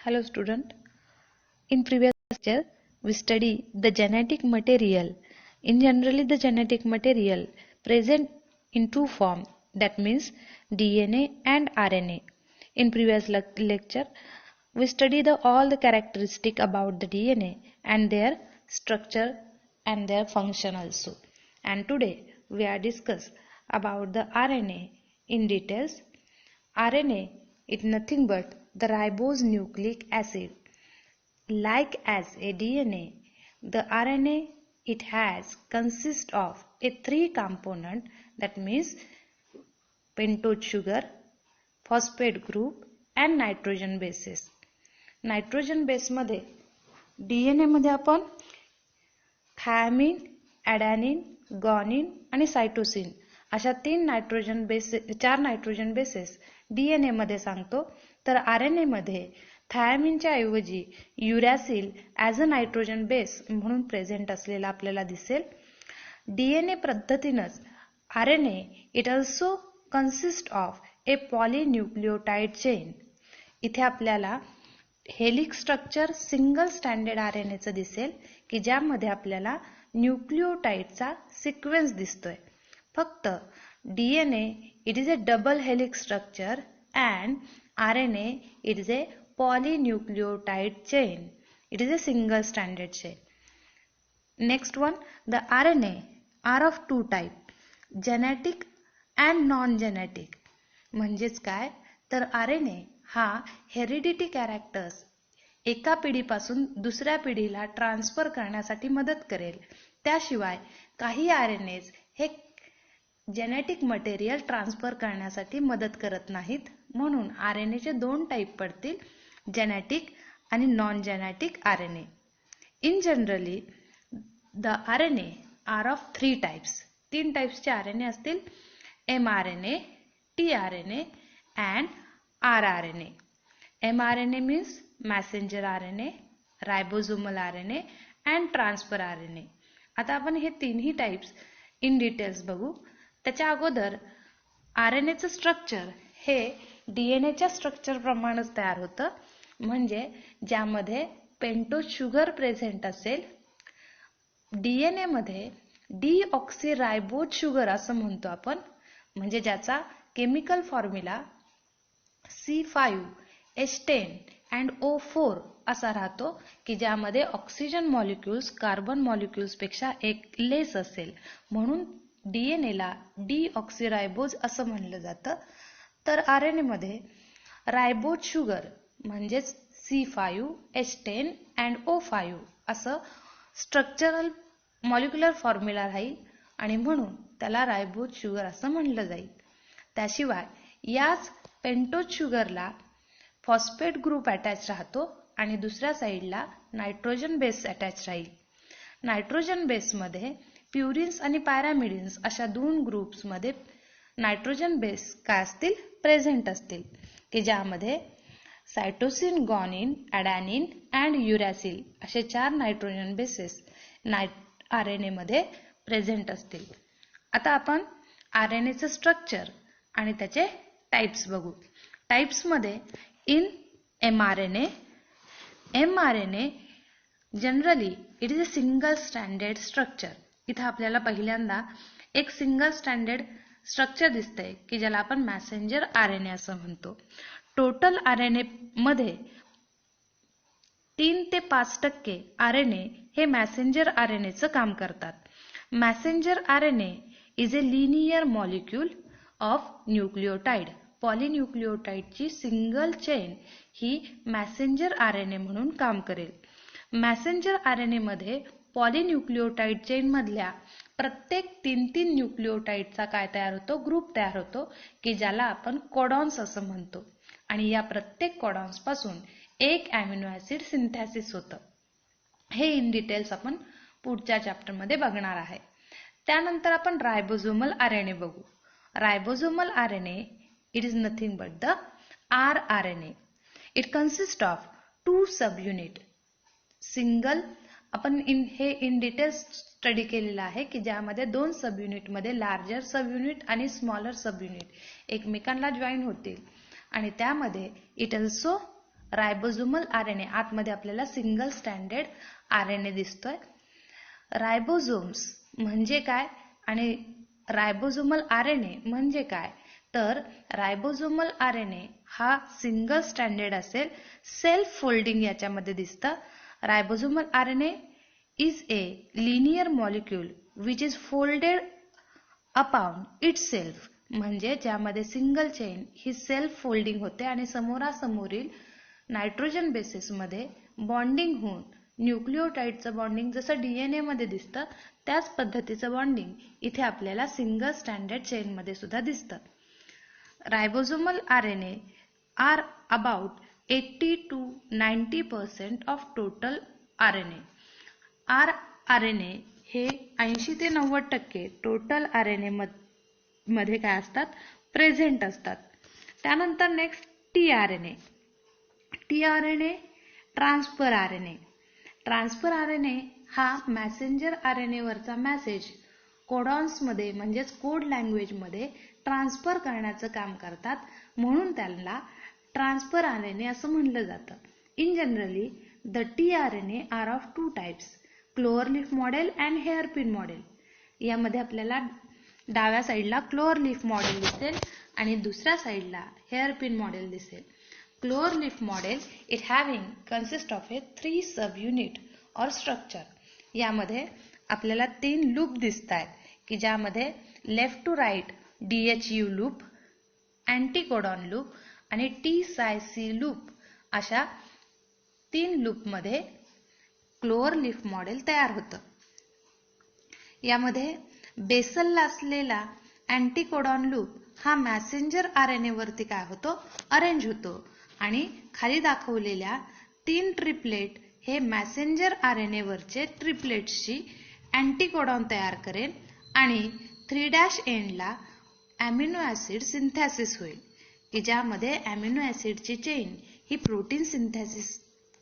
Hello student. In previous lecture we study the genetic material. In generally the genetic material present in two form, that means DNA and RNA. In previous lecture we study all the characteristic about the DNA and their structure and their function also. And today we are discuss about the RNA in details. RNA is nothing but the ribose nucleic acid. Like as a DNA, the RNA it has consist of a three component, that means pentose sugar, phosphate group and nitrogen bases. Nitrogen base मध्ये DNA मध्ये आपण thiamine, ॲडेनिन, guanine आणि cytosine अशा चार nitrogen bases DNA मध्ये सांगतो. तर RNA मध्ये थायमिनच्या ऐवजी युरॅसिल ॲज अ नायट्रोजन बेस म्हणून प्रेझेंट असलेला आपल्याला दिसेल. DNA पद्धतीनंच RNA it also consist of A polynucleotide chain. इथे आपल्याला हेलिक्स स्ट्रक्चर सिंगल स्टँडर्ड RNAचं दिसेल की ज्यामध्ये आपल्याला न्यूक्लियोटाइडचा सिक्वेन्स दिसतोय. फक्त DNA it is a double helix structure and RNA it is a polynucleotide chain. It is a single stranded chain. Next one, the RNA are of two type, genetic and non-genetic. म्हणजेच काय तर RNA हा heredity characters एका पिढीपासून दुसऱ्या पिढीला transfer करण्यासाठी मदत करेल. त्याशिवाय काही RNAs हे जेनेटिक मटेरियल ट्रान्सफर करण्यासाठी मदत करत नाहीत. म्हणून RNA चे दोन टाइप पडतील, जेनेटिक आणि non genetic RNA. In generally the RNA are of three types. तीन टाइप्सचे RNA असतील, mRNA, tRNA and rRNA. mRNA means messenger RNA, ribosomal RNA and transfer RNA. आता आपण हे तीनही टाइप्स इन डिटेल्स बघू. त्याच्या अगोदर RNAचं स्ट्रक्चर हे DNAच्या स्ट्रक्चर प्रमाणेच तयार होतं. म्हणजे ज्यामध्ये पेंटोज शुगर प्रेझेंट असेल. DNA मध्ये डीऑक्सीरायबोज शुगर असं म्हणतो आपण, म्हणजे ज्याचा chemical formula C5H10 and O4 असा राहतो की ज्यामध्ये ऑक्सिजन मॉलिक्युल्स कार्बन मॉलिक्युल्स पेक्षा एक लेस असेल. म्हणून DNA ला डीऑक्सीरायबोज असं म्हणलं जातं. तर RNA मध्ये रायबोज शुगर म्हणजेच C5H10 and O5 असं स्ट्रक्चरल मॉलिक्युलर फॉर्म्युला राहील आणि म्हणून त्याला रायबोज शुगर असं म्हणलं जाईल. त्याशिवाय याच पेंटोज शुगरला फॉस्फेट ग्रुप अटॅच राहतो आणि दुसऱ्या साईडला नायट्रोजन बेस अटॅच राहील. नायट्रोजन बेसमध्ये प्युरिन्स आणि पॅरामिडिन्स अशा दोन ग्रुप्समध्ये नायट्रोजन बेस काय असतील प्रेझेंट असतील की ज्यामध्ये सायटोसिन, ग्वानिन, ॲडेनिन अँड युरॅसिल असे चार नायट्रोजन बेसेस RNA मध्ये प्रेझेंट असतील. आता आपण RNAचं स्ट्रक्चर आणि त्याचे टाइप्स बघू. टाइप्स मध्ये in mRNA generally it is a single standard structure. इथे आपल्याला पहिल्यांदा एक सिंगल स्टँडर्ड स्ट्रक्चर दिसतंय की ज्याला आपण मॅसेंजर RNA असं म्हणतो. टोटल RNA मध्ये 3 ते 5% RNA हे मॅसेंजर RNAचं काम करतात. Messenger RNA is a linear molecule of nucleotide. पॉलीन्यूक्लियोटाइडची सिंगल चेन ही मॅसेंजर RNA म्हणून काम करेल. मॅसेंजर RNA मध्ये पॉलीन्यूक्लियोटाइड चेन मधल्या प्रत्येक 3 न्यूक्लियोटाइडचा काय तयार होतो, ग्रुप तयार होतो की ज्याला आपण कोडॉन्स असं म्हणतो. आणि या प्रत्येक कोडॉन्स पासून एक अॅमिनो ऍसिड सिंथेसिस होतं. हे इन डिटेल्स आपण पुढच्या चॅप्टर मध्ये बघणार आहे. त्यानंतर आपण रायबोसोमल RNA बघू. रायबोसोमल RNA it is nothing but the rRNA. It consist of 2 subunit. Single आपण इन डिटेल्स स्टडी केलेला आहे की ज्यामध्ये 2 सबयुनिट मध्ये लार्जर सबयुनिट आणि स्मॉलर सबयुनिट एकमेकांना जॉईन होतील आणि त्यामध्ये इट ऑल्सो रायबोझोमल RNA आतमध्ये आपल्याला सिंगल स्टँडर्ड RNA दिसतोय. रायबोझोम्स म्हणजे काय आणि रायबोझोमल RNA म्हणजे काय, तर रायबोझोमल RNA हा सिंगल स्टँडर्ड असेल, सेल्फ फोल्डिंग याच्यामध्ये दिसतं. रायबोझोमल RNA is a linear molecule which is folded upon itself, म्हणजे ज्यामध्ये सिंगल चेन ही सेल्फ फोल्डिंग होते आणि समोरासमोरील नायट्रोजन बेसिसमध्ये बॉन्डिंग होऊन न्यूक्लिओटाइडचं बॉन्डिंग जसं DNA मध्ये दिसतं त्याच पद्धतीचं बॉन्डिंग इथे आपल्याला सिंगल स्टँडर्ड चेनमध्ये सुद्धा दिसतं. रायबोझोमल RNA are about 80 to 90% of total RNA. RNA हे 80 ते 90% टोटल RNA मध्ये काय असतात, प्रेझेंट असतात. त्यानंतर next tRNA. tRNA transfer RNA. Transfer RNA हा मॅसेंजर RNA वरचा मेसेज कोडॉन्स मध्ये म्हणजेच कोड लँग्वेज मध्ये ट्रान्सफर करण्याचं काम करतात, म्हणून त्याला ट्रान्सफर RNA असं म्हणलं जातं. In generally the tRNA are of two types, clover leaf model and hairpin model. यामध्ये आपल्याला डाव्या साईडला क्लोअर लीफ मॉडेल दिसेल आणि दुसऱ्या साईडला हेअरपिन मॉडेल दिसेल. Clover leaf model it having consist of a 3 subunit or structure. यामध्ये आपल्याला 3 लूप दिसत आहेत की ज्यामध्ये left to right DHU loop, anticodon loop आणि T-Cy-C लूप अशा 3 लूपमध्ये क्लोअर लीफ मॉडेल तयार होतं. यामध्ये बेसलला असलेला अँटीकोडॉन लूप हा मॅसेंजर RNA वरती काय होतो, अरेंज होतो आणि खाली दाखवलेल्या 3 ट्रिपलेट हे मॅसेंजर RNA वरचे ट्रिपलेट्सची अँटीकोडॉन तयार करेल आणि 3' एंडला अमिनो ऍसिड सिंथेसिस होईल की ज्यामध्ये अमिनो ऍसिडची चेन ही प्रोटीन सिंथेसिस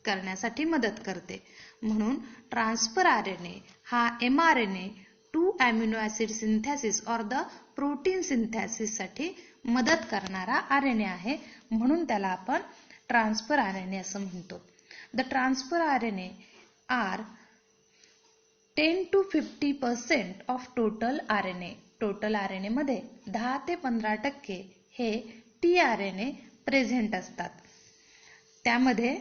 करण्यासाठी मदत करते. म्हणून ट्रान्सफर RNA हा mRNA 2 अमिनो ऍसिड सिंथेसिस और द प्रोटीन सिंथेसिस साठी मदत करणारा RNA आहे, म्हणून त्याला आपण ट्रान्सफर RNA असं म्हणतो. The transfer RNA are 10 to 50% of total RNA. Total RNA मध्ये 10 ते 15% हे tRNA प्रेझेंट असतात. त्यामध्ये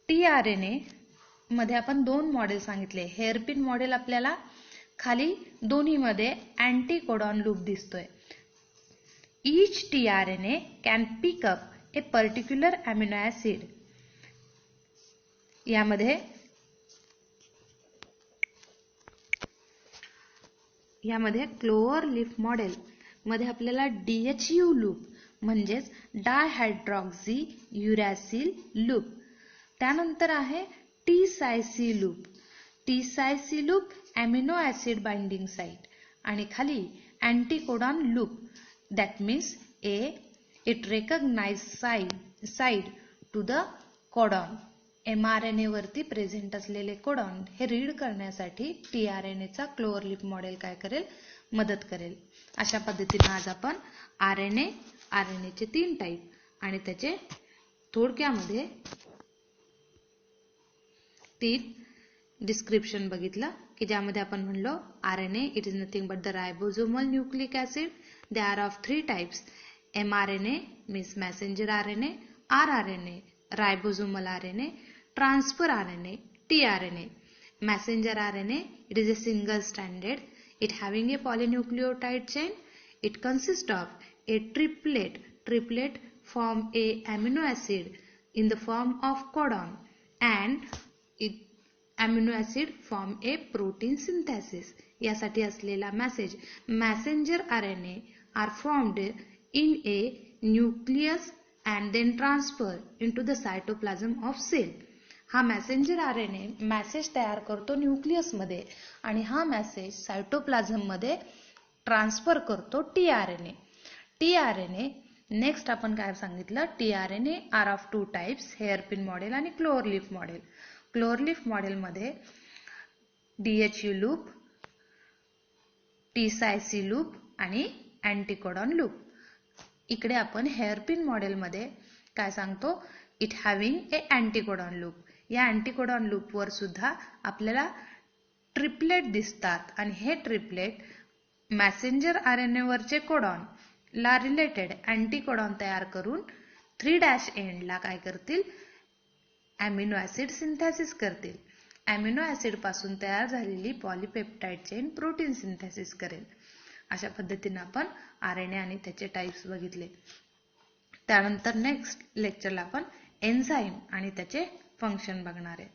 tRNA मध्ये आपण 2 मॉडेल सांगितले. हेअरपिन मॉडेल आपल्याला खाली दोन्हीमध्ये अँटीकोडॉन लूप दिसतोय. Each tRNA can pick up a particular amino acid. यामध्ये क्लोअर लीफ मॉडेल मध्ये आपल्याला DHU लूप म्हणजेच डायहायड्रॉक्सी युरॅसिल लूप, त्यानंतर आहे T-Cy-C loop. T-Cy-C loop amino acid binding site आणि खाली anticodon loop. That means it recognise side to the codon. mRNA वरती present असलेले कोडॉन हे रीड करण्यासाठी tRNA चा क्लोअर लीफ मॉडेल काय करेल, मदत करेल. अशा पद्धतीने आज आपण RNA चे 3 टाईप आणि त्याचे थोडक्यामध्ये 3 डिस्क्रिप्शन बघितलं की ज्यामध्ये आपण म्हणलो RNA it is nothing but the ribosomal nucleic acid. They are of 3 types, mRNA means messenger RNA, rRNA ribosomal RNA, transfer RNA tRNA. Messenger RNA, it is a single stranded, it having a polynucleotide chain. It consists of a triplet form a amino acid in the form of codon and amino acid form a protein synthesis. यासाठी असलेला messenger RNA are formed in a nucleus and then transfer into the cytoplasm of cell. हा messenger RNA message तयार करतो nucleus मध्ये आणि हा message cytoplasm मध्ये transfer करतो tRNA. tRNA नेक्स्ट आपण काय सांगितलं, tRNA are of 2 types, hairpin model आणि clover leaf model. Clover leaf model मध्ये DHU लूप, T-Cy-C लूप आणि अँटीकोडॉन लूप. इकडे आपण हेअरपिन मॉडेल मध्ये काय सांगतो? It having a anticodon loop. या अँटीकोडॉन लूपवर सुद्धा आपल्याला ट्रिपलेट दिसतात आणि हे ट्रिपलेट मॅसेंजर RNA वरचे कोडॉन ला रिलेटेड अँटीकोडॉन तयार करून 3' एंडला काय करतील? अमिनो ऍसिड सिंथेसिस करतील. अमिनो ऍसिड पासून तयार झालेली पॉलीपेप्टाइड चेन प्रोटीन सिंथेसिस करेल. अशा पद्धतीने आपण RNA आणि त्याचे टाइप्स बघितले. त्यानंतर नेक्स्ट लेक्चरला आपण एन्झाईम आणि त्याचे फंक्शन बघणार आहे.